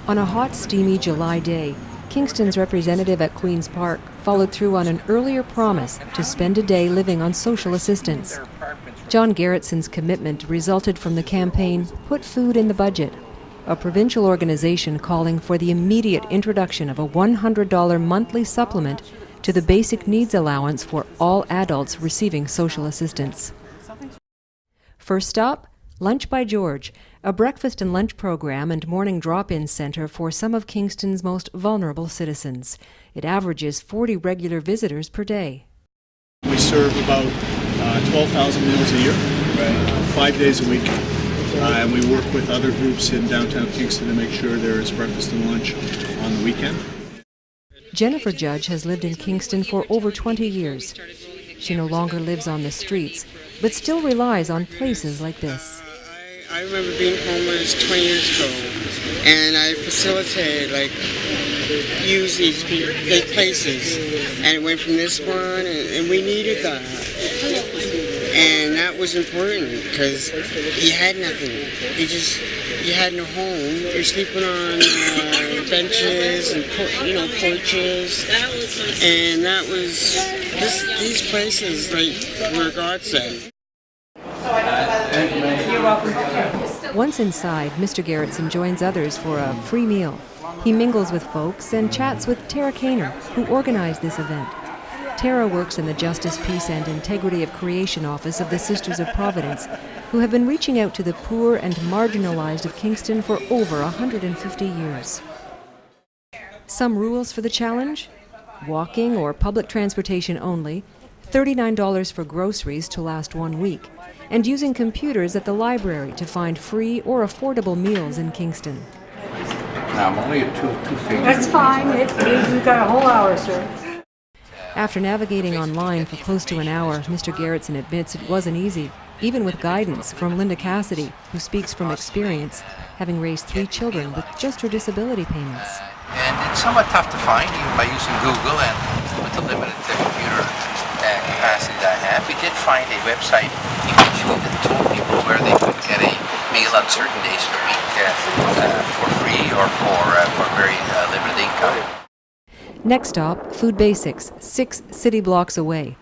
On a hot, steamy July day, Kingston's representative at Queen's Park followed through on an earlier promise to spend a day living on social assistance. John Gerretsen's commitment resulted from the campaign Put Food in the Budget, a provincial organization calling for the immediate introduction of a $100 monthly supplement to the basic needs allowance for all adults receiving social assistance. First stop, Lunch by George, a breakfast and lunch program and morning drop-in centre for some of Kingston's most vulnerable citizens. It averages 40 regular visitors per day. We serve about 12,000 meals a year, 5 days a week, and we work with other groups in downtown Kingston to make sure there is breakfast and lunch on the weekend. Jennifer Judge has lived in Kingston for over 20 years. She no longer lives on the streets, but still relies on places like this. I remember being homeless 20 years ago, and I facilitated, use these places, and it went from this one, and we needed that. And that was important, because you had nothing. You had no home. You're sleeping on benches and porches, and that was these places were godsend. Once inside, Mr. Gerretsen joins others for a free meal. He mingles with folks and chats with Tara Kaner, who organized this event. Tara works in the Justice, Peace and Integrity of Creation Office of the Sisters of Providence, who have been reaching out to the poor and marginalized of Kingston for over 150 years. Some rules for the challenge? Walking or public transportation only, $39 for groceries to last 1 week, and using computers at the library to find free or affordable meals in Kingston. I'm only at two figures. That's fine. We've got a whole hour, sir. After navigating online for close to an hour, Mr. Gerretsen admits it wasn't easy, even with guidance from Linda Cassidy, who speaks from experience, having raised 3 children with just her disability payments. And it's somewhat tough to find, even by using Google and with the limited computer capacity that I have. We did find a website eventually that told people where they could get a meal on certain days of the week for free or for very limited income. Next stop, Food Basics, 6 city blocks away.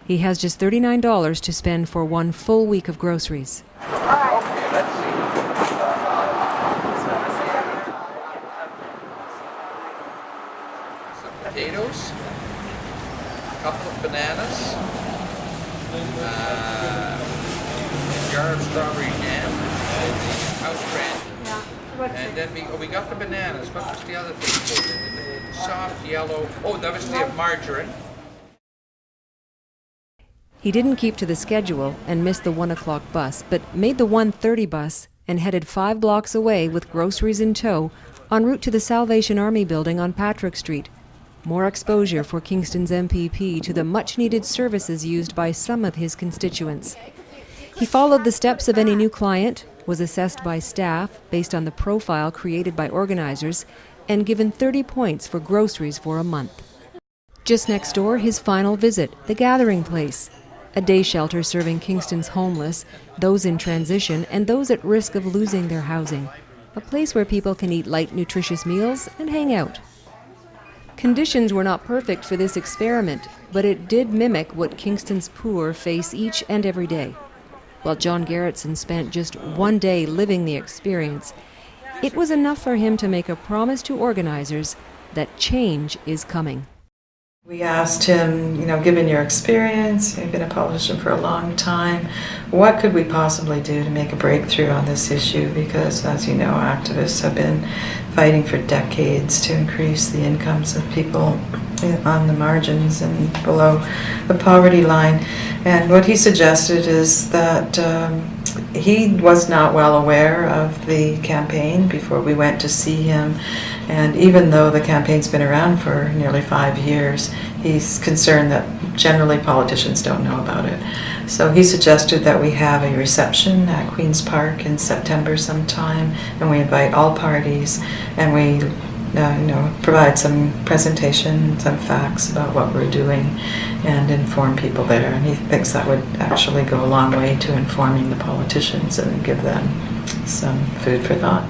He has just $39 to spend for 1 full week of groceries. Okay, let's see. Some potatoes, a couple of bananas, a jar of strawberry jam, house brand. And then we got the bananas. What was the other thing? Soft yellow. Oh, that was the margarine. He didn't keep to the schedule and missed the 1 o'clock bus, but made the 1:30 bus and headed 5 blocks away with groceries in tow en route to the Salvation Army building on Patrick Street. More exposure for Kingston's MPP to the much-needed services used by some of his constituents. He followed the steps of any new client, was assessed by staff based on the profile created by organizers, and given 30 points for groceries for a month. Just next door, his final visit, the Gathering Place, a day shelter serving Kingston's homeless, those in transition, and those at risk of losing their housing. A place where people can eat light, nutritious meals and hang out. Conditions were not perfect for this experiment, but it did mimic what Kingston's poor face each and every day. While John Gerretsen spent just 1 day living the experience, it was enough for him to make a promise to organizers that change is coming. We asked him, given your experience, you've been a politician for a long time, what could we possibly do to make a breakthrough on this issue? Because, as you know, activists have been fighting for decades to increase the incomes of people on the margins and below the poverty line. And what he suggested is that he was not well aware of the campaign before we went to see him, and even though the campaign's been around for nearly 5 years, he's concerned that generally politicians don't know about it. So he suggested that we have a reception at Queen's Park in September sometime, and we invite all parties, and we provide some presentation, some facts about what we're doing, and inform people there. And he thinks that would actually go a long way to informing the politicians and give them some food for thought.